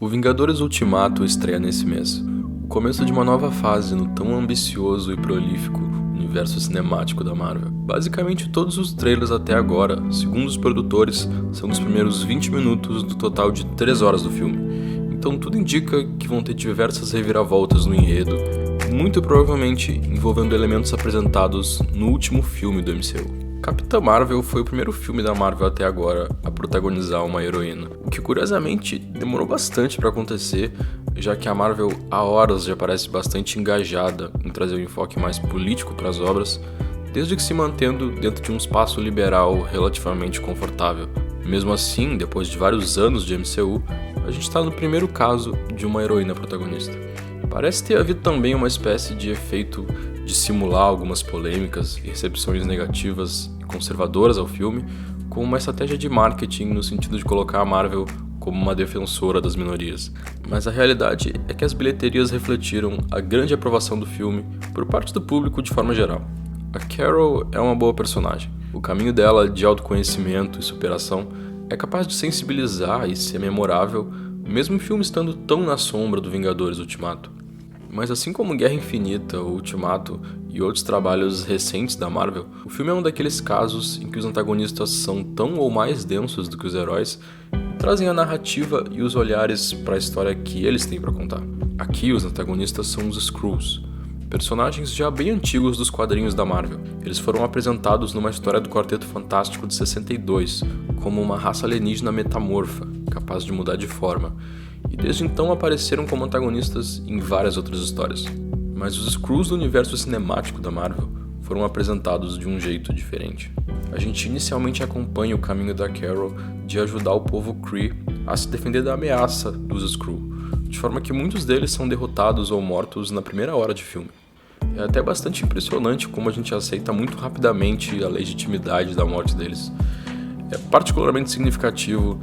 O Vingadores Ultimato estreia nesse mês, o começo de uma nova fase no tão ambicioso e prolífico universo cinemático da Marvel. Basicamente todos os trailers até agora, segundo os produtores, são dos primeiros 20 minutos do total de 3 horas do filme. Então tudo indica que vão ter diversas reviravoltas no enredo, muito provavelmente envolvendo elementos apresentados no último filme do MCU. Capitã Marvel foi o primeiro filme da Marvel até agora a protagonizar uma heroína, o que curiosamente demorou bastante para acontecer, já que a Marvel há horas já parece bastante engajada em trazer um enfoque mais político para as obras, desde que se mantendo dentro de um espaço liberal relativamente confortável. Mesmo assim, depois de vários anos de MCU, a gente está no primeiro caso de uma heroína protagonista. Parece ter havido também uma espécie de efeito de simular algumas polêmicas e recepções negativas e conservadoras ao filme, com uma estratégia de marketing no sentido de colocar a Marvel como uma defensora das minorias. Mas a realidade é que as bilheterias refletiram a grande aprovação do filme por parte do público de forma geral. A Carol é uma boa personagem. O caminho dela de autoconhecimento e superação é capaz de sensibilizar e ser memorável, mesmo o filme estando tão na sombra do Vingadores Ultimato. Mas assim como Guerra Infinita, o Ultimato e outros trabalhos recentes da Marvel, o filme é um daqueles casos em que os antagonistas são tão ou mais densos do que os heróis e trazem a narrativa e os olhares para a história que eles têm para contar. Aqui os antagonistas são os Skrulls, personagens já bem antigos dos quadrinhos da Marvel. Eles foram apresentados numa história do Quarteto Fantástico de 62, como uma raça alienígena metamorfa, capaz de mudar de forma, e desde então apareceram como antagonistas em várias outras histórias. Mas os Skrulls do universo cinemático da Marvel foram apresentados de um jeito diferente. A gente inicialmente acompanha o caminho da Carol de ajudar o povo Kree a se defender da ameaça dos Skrull, de forma que muitos deles são derrotados ou mortos na primeira hora de filme. É até bastante impressionante como a gente aceita muito rapidamente a legitimidade da morte deles. É particularmente significativo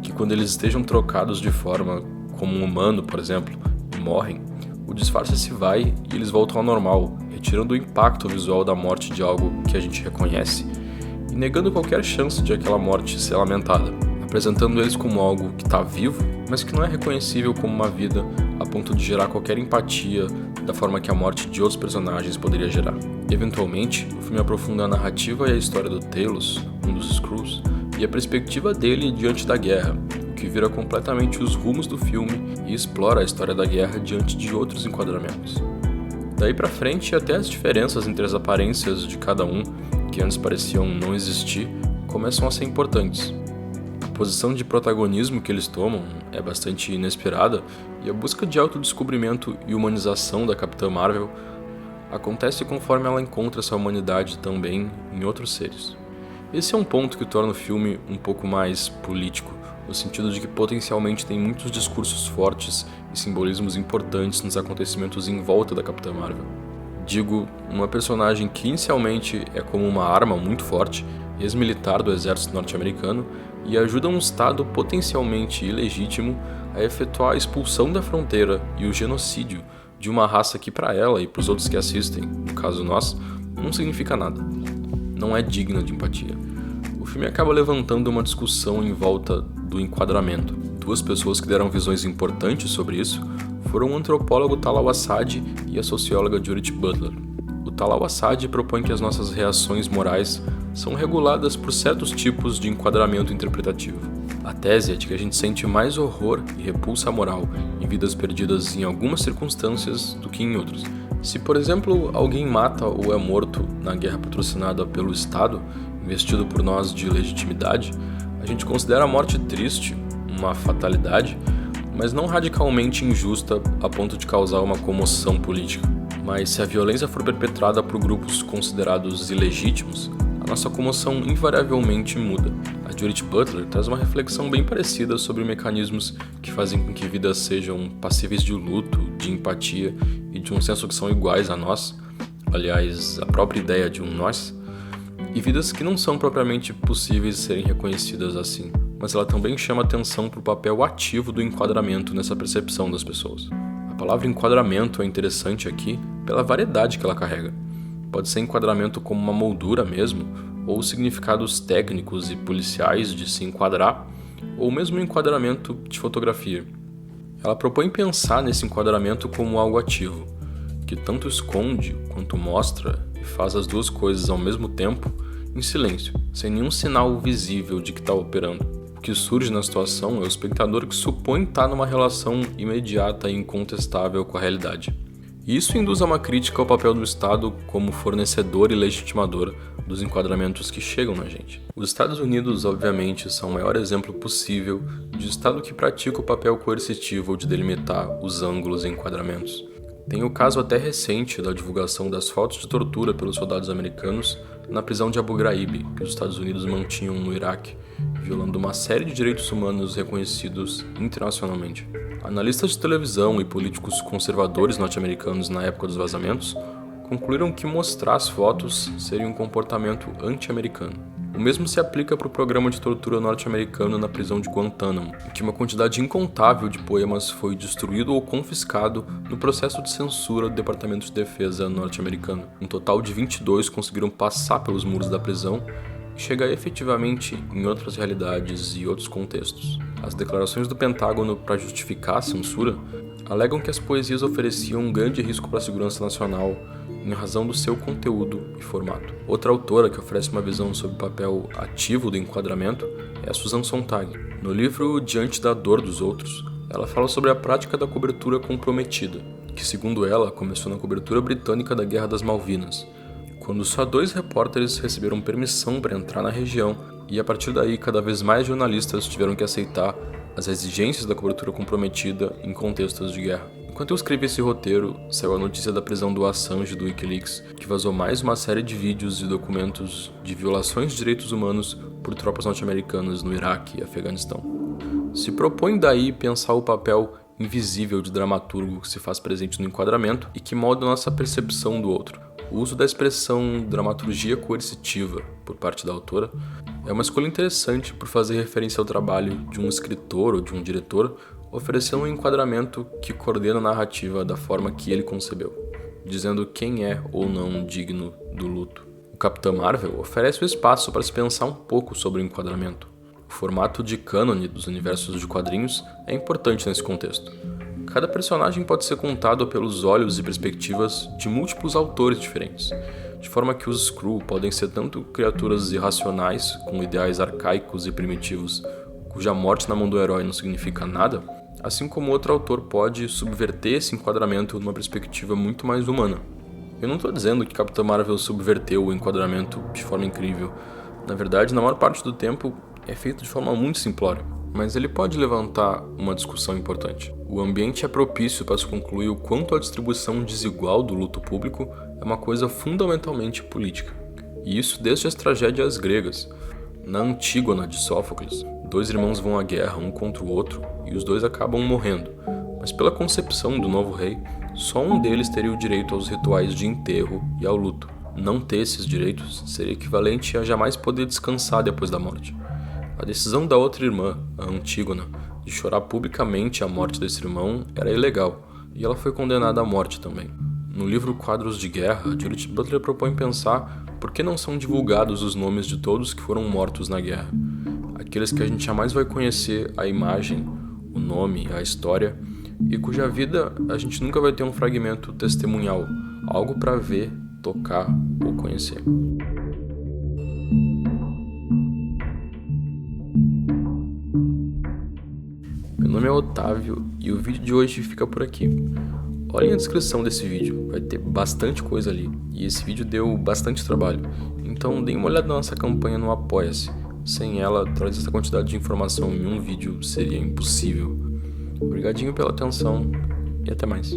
que quando eles estejam trocados de forma como um humano, por exemplo, e morrem, o disfarce se vai e eles voltam ao normal, retirando o impacto visual da morte de algo que a gente reconhece e negando qualquer chance de aquela morte ser lamentada, apresentando eles como algo que está vivo, mas que não é reconhecível como uma vida a ponto de gerar qualquer empatia da forma que a morte de outros personagens poderia gerar. Eventualmente, o filme aprofunda a narrativa e a história do Talos, um dos Skrulls, e a perspectiva dele diante da guerra, o que vira completamente os rumos do filme e explora a história da guerra diante de outros enquadramentos. Daí pra frente, até as diferenças entre as aparências de cada um, que antes pareciam não existir, começam a ser importantes. A posição de protagonismo que eles tomam é bastante inesperada e a busca de autodescobrimento e humanização da Capitã Marvel acontece conforme ela encontra essa humanidade também em outros seres. Esse é um ponto que torna o filme um pouco mais político, no sentido de que potencialmente tem muitos discursos fortes e simbolismos importantes nos acontecimentos em volta da Capitã Marvel. Digo, uma personagem que inicialmente é como uma arma muito forte, ex-militar do exército norte-americano, e ajuda um estado potencialmente ilegítimo a efetuar a expulsão da fronteira e o genocídio de uma raça que para ela e para os outros que assistem, no caso nós, não significa nada. Não é digna de empatia. O filme acaba levantando uma discussão em volta do enquadramento. Duas pessoas que deram visões importantes sobre isso foram o antropólogo Talal Assad e a socióloga Judith Butler. O Talal Assad propõe que as nossas reações morais são reguladas por certos tipos de enquadramento interpretativo. A tese é de que a gente sente mais horror e repulsa moral em vidas perdidas em algumas circunstâncias do que em outras. Se, por exemplo, alguém mata ou é morto na guerra patrocinada pelo Estado, investido por nós de legitimidade, a gente considera a morte triste, uma fatalidade, mas não radicalmente injusta a ponto de causar uma comoção política. Mas se a violência for perpetrada por grupos considerados ilegítimos, a nossa comoção invariavelmente muda. A Judith Butler traz uma reflexão bem parecida sobre mecanismos que fazem com que vidas sejam passíveis de luto, de empatia e de um senso que são iguais a nós, aliás, a própria ideia de um nós, e vidas que não são propriamente possíveis de serem reconhecidas assim, mas ela também chama atenção para o papel ativo do enquadramento nessa percepção das pessoas. A palavra enquadramento é interessante aqui pela variedade que ela carrega. Pode ser enquadramento como uma moldura mesmo, ou significados técnicos e policiais de se enquadrar, ou mesmo enquadramento de fotografia. Ela propõe pensar nesse enquadramento como algo ativo, que tanto esconde quanto mostra e faz as duas coisas ao mesmo tempo, em silêncio, sem nenhum sinal visível de que está operando. O que surge na situação é o espectador que supõe estar numa relação imediata e incontestável com a realidade. E isso induz a uma crítica ao papel do Estado como fornecedor e legitimador dos enquadramentos que chegam na gente. Os Estados Unidos, obviamente, são o maior exemplo possível de Estado que pratica o papel coercitivo de delimitar os ângulos e enquadramentos. Tem o caso até recente da divulgação das fotos de tortura pelos soldados americanos na prisão de Abu Ghraib, que os Estados Unidos mantinham no Iraque, violando uma série de direitos humanos reconhecidos internacionalmente. Analistas de televisão e políticos conservadores norte-americanos na época dos vazamentos concluíram que mostrar as fotos seria um comportamento anti-americano. O mesmo se aplica para o programa de tortura norte-americano na prisão de Guantánamo, em que uma quantidade incontável de poemas foi destruído ou confiscado no processo de censura do Departamento de Defesa norte-americano. Um total de 22 conseguiram passar pelos muros da prisão e chegar efetivamente em outras realidades e outros contextos. As declarações do Pentágono para justificar a censura alegam que as poesias ofereciam um grande risco para a segurança nacional em razão do seu conteúdo e formato. Outra autora que oferece uma visão sobre o papel ativo do enquadramento é a Susan Sontag. No livro Diante da Dor dos Outros, ela fala sobre a prática da cobertura comprometida, que, segundo ela, começou na cobertura britânica da Guerra das Malvinas, quando só 2 repórteres receberam permissão para entrar na região e, a partir daí, cada vez mais jornalistas tiveram que aceitar as exigências da cobertura comprometida em contextos de guerra. Enquanto eu escrevi esse roteiro, saiu a notícia da prisão do Assange do Wikileaks, que vazou mais uma série de vídeos e documentos de violações de direitos humanos por tropas norte-americanas no Iraque e Afeganistão. Se propõe daí pensar o papel invisível de dramaturgo que se faz presente no enquadramento e que molda nossa percepção do outro. O uso da expressão dramaturgia coercitiva por parte da autora é uma escolha interessante por fazer referência ao trabalho de um escritor ou de um diretor, oferecendo um enquadramento que coordena a narrativa da forma que ele concebeu, dizendo quem é ou não digno do luto. O Capitã Marvel oferece o espaço para se pensar um pouco sobre o enquadramento. O formato de cânone dos universos de quadrinhos é importante nesse contexto. Cada personagem pode ser contado pelos olhos e perspectivas de múltiplos autores diferentes, de forma que os Skrull podem ser tanto criaturas irracionais, com ideais arcaicos e primitivos, cuja morte na mão do herói não significa nada, assim como outro autor pode subverter esse enquadramento numa perspectiva muito mais humana. Eu não estou dizendo que Capitã Marvel subverteu o enquadramento de forma incrível. Na verdade, na maior parte do tempo, é feito de forma muito simplória. Mas ele pode levantar uma discussão importante. O ambiente é propício para se concluir o quanto a distribuição desigual do luto público é uma coisa fundamentalmente política. E isso desde as tragédias gregas. Na Antígona de Sófocles, 2 irmãos vão à guerra um contra o outro e os 2 acabam morrendo. Mas pela concepção do novo rei, só um deles teria o direito aos rituais de enterro e ao luto. Não ter esses direitos seria equivalente a jamais poder descansar depois da morte. A decisão da outra irmã, a Antígona, de chorar publicamente a morte desse irmão era ilegal, e ela foi condenada à morte também. No livro Quadros de Guerra, Judith Butler propõe pensar por que não são divulgados os nomes de todos que foram mortos na guerra. Aqueles que a gente jamais vai conhecer a imagem, o nome, a história, e cuja vida a gente nunca vai ter um fragmento testemunhal, algo para ver, tocar ou conhecer. Meu nome é Otávio e o vídeo de hoje fica por aqui. Olhem a descrição desse vídeo, vai ter bastante coisa ali, e esse vídeo deu bastante trabalho, então deem uma olhada na nossa campanha no Apoia-se. Sem ela, trazer essa quantidade de informação em um vídeo seria impossível. Obrigadinho pela atenção e até mais.